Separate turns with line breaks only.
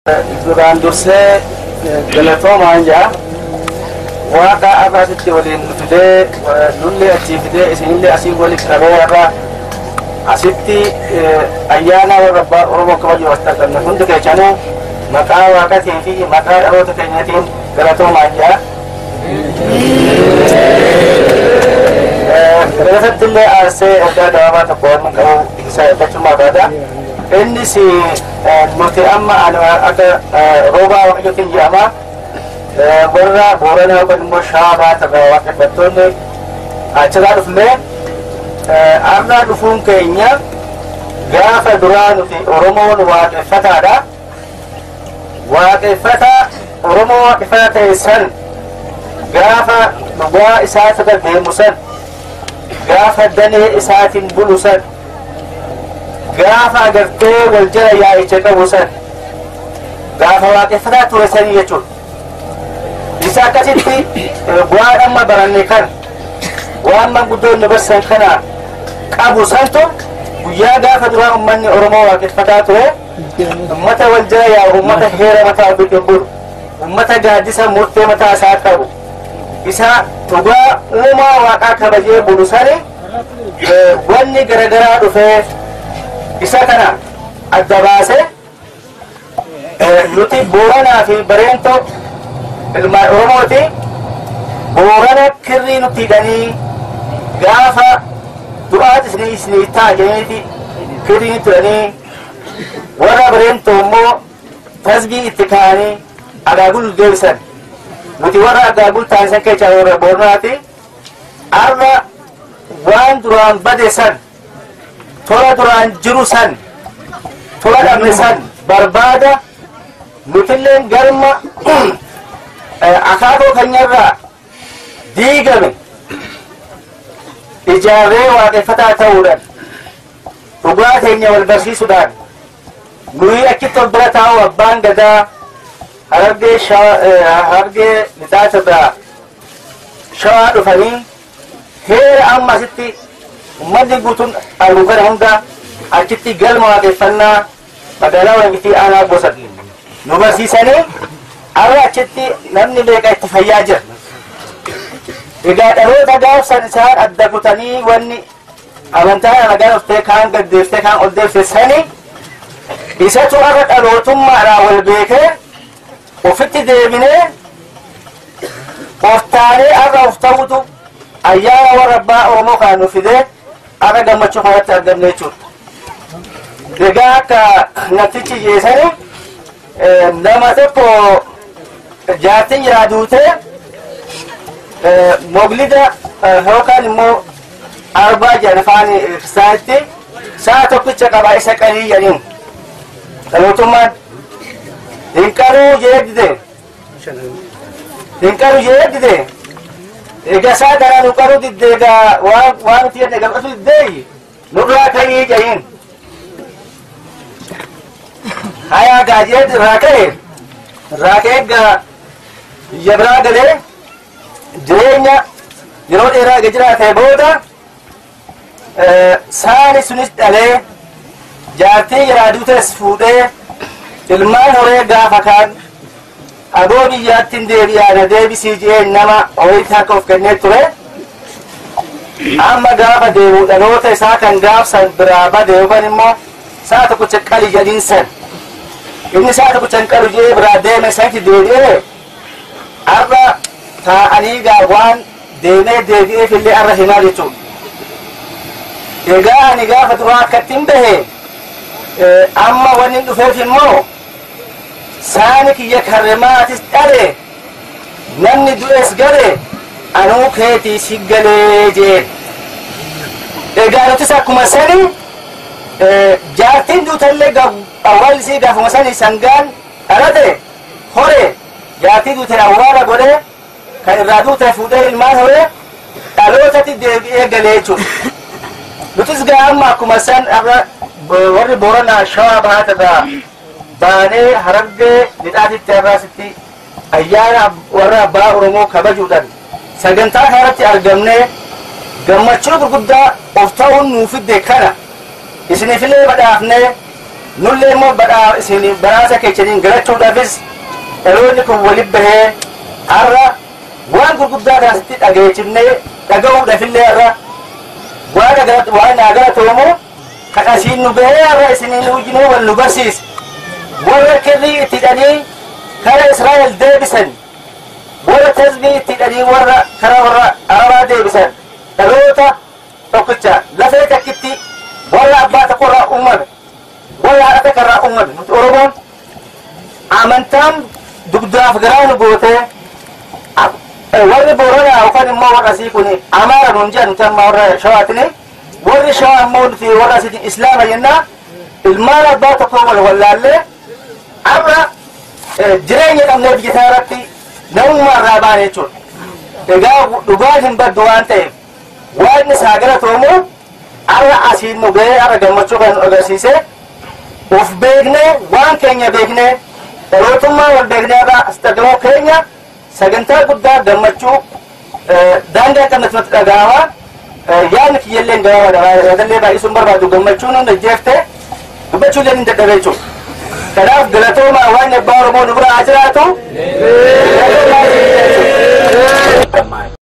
duraan dursee galatoomaa jaa waaqa arraasitti waliin fidee lullee achii fidee isinillee asii walitti qabee irraa asitti ayyaana warra abbaa Oromoo kabajuu wasta qabna hundi keessanuu maqaa waaqatii fi maqaa dhaloota keenyatiin galatoomaa jaa. Galatatti illee aarsee adda daawwaa tokko waan qabu isa eeggachummaa baada. Innis nuti amma akka roobaa waaqayyootiin jedhama warra Booranaa yookaan immoo Shaabaa irraa waaqeffattoonni achirraa dhufnee arraa dhufuun keenya gaafa duraa nuti Oromoon waaqeffataadha. Waaqeffata Oromoo waaqeffata ta'e san gaafa bu'aa isaa irra deemu san gaafa danee isaatiin bulu san gaafa agartee wal jala yaa'icha qabu san gaafa waaqeffataa ture sanii jechuudha. Isa akkasitti bu'aa amma baranne kan waan manguddoonni barsan kana qabu santu guyyaa gaafa duraa ummanni Oromoo waaqeffataa ture ummata wal jala yaa'u ummata heera mataa ofiitiin bulu ummata gaaddisa murtee mataa isaa qabu isa dhugaa uumaa waaqaa kabajee bulu sani wanni garagaraa dhufee isa kana adda baase nuti Booranaa fi Bareentoo ilmaan Oromooti Boorana kirrii nuti hidhanii gaafa du'aati isinii taa'anii kirrii nuti hidhanii warra Bareentoo immoo tasbii itti kaa'anii agaagul deebisan nuti warra agaagul taasisan keessaa warra Booranaati arra waan duraan bade san tola duraan jiru san tola dhabne san barbaada nutilleen garma akaakoo keenyarraa diigame ijaarree waaqeffataa ta'uudhaan dhugaa keenya wal barsiisuudhaan nuyi achitti ol bira taa'u abbaan gadaa harargee lixaatirraa shawaa dhufanii heera amma asitti ummanni guutuun arguufana hunda achitti galma waaqeffannaa magaalaa Waangitii aanaa Boosat nu barsiisanii arra achitti namni meeqa itti fayyaa jira. Egaa dhaloota gaafsan isaan adda kutanii wanni amantaa nagaan uftee kaan gaddeeftee kaan ol deeffessanii isatu arra dhalootummaadhaa wal beekee ofitti deebinee of taanee arra of ta'utu ayyaana warra abbaa Oromoo kan nu fidee arra gammachuu kanatti argamne jechuudha. Egaa akka naftichi jeesanii nama tokko jaartiin jiraa duutee moglida yookaan immoo arbaa jedhan afaan kiristaanitti sa'a tokkicha qabaa isa qalii jedhaniin dhalootummaan hinqaruu jeeddide egaa saa kanaa nu qaruu didde egaa waan nuti jedhe galqatu diddeeyi nurraa ka'ii jedhiin hayaa gaajee irraa ka'e egaa biyya biraa galee jireenya yeroo dheeraa egaa jiraatee booda saani sunis dhalee jaartii jiraa duutes fuudhee ilmaan horee gaafa kaan agoo biyyaatti hin deebi'aana deebisii jeen nama ho'itti akka of kennee ture amma gaafa deemu dhaloota isaa kan gaafsan biraa bade yookaan immoo sa'a tokkicha qali jedhiin san inni sa'a tokkicha hin qalu jee biraa deeme sanatti deebi'ee arra taa'anii gaa waan deemee deebi'eef illee arra himaa jechuudha. Egaa ani gaafa duraa akkatti hin bahe amma wanni hin dhufeef immoo saani kiyya karremaatis dhale namni du'es gale anuu keetii si galee jeen. Egaa nutis akkuma sani jaartiin duutallee awwaallisii gaafuma sani sangaan dhalate hore jaartii duute awwaala godhee kan irraa duute fuudhee ilmaan horee dhalootatti deebi'ee galee jechuudha. Nutis gaa amma akkuma san warri Booranaa Shawaa Bahaatirraa baanee Harargee lixaatitti arraasitti ayyaana warra abbaa Oromoo kabajuudhaan sagantaa kanatti argamnee gammachuu gurguddaa of ta'uun nuuf fidde kana isiniifillee badhaafnee نولي مو بدا سيني براسة كيشين غرتشو دافيس إلونيكم ولي به أرى وان قد دارا ستيت أجيشني تجاو دافيلي أرى وانا غرت ومو كاسين نبه أرى سيني نوجنو والنبرسيس ولا كذي تداني كلا إسرائيل ديبسن ولا تزني تداني ورا كلا ورا أرى ديبسن تلوتا توكتشا لا فيك كتي ولا أبا تقرأ أمم ولا أتكرر أمم أوروبون أمنتم دكتور فقران بوته ولا بورانا أو كان ما وراسي كوني أمارا نونجان تام ورا شواتني ولا شوا مود في وراسي الإسلام ينا المال أبا تقوم ولا لا أمرا جريني أم نبي ثارتي نوم مرة بانيتون دعاهم بدوان تيم وين ساقرة تومو على أسيد نبي على جمعتشو كان أغسيسه وف بيجنا وان كينيا بيجنا روتما والبيجنا با استقلوا كينيا سجنتا قدار جمعتشو دانجا كانت متلاقاوا يعني كيلين جاوا هذا اللي باي سمبر بعدو جمعتشو نجيفته جمعتشو لين تدريتشو كلاف دلتو ما وين بارمو نبرا عجلاتو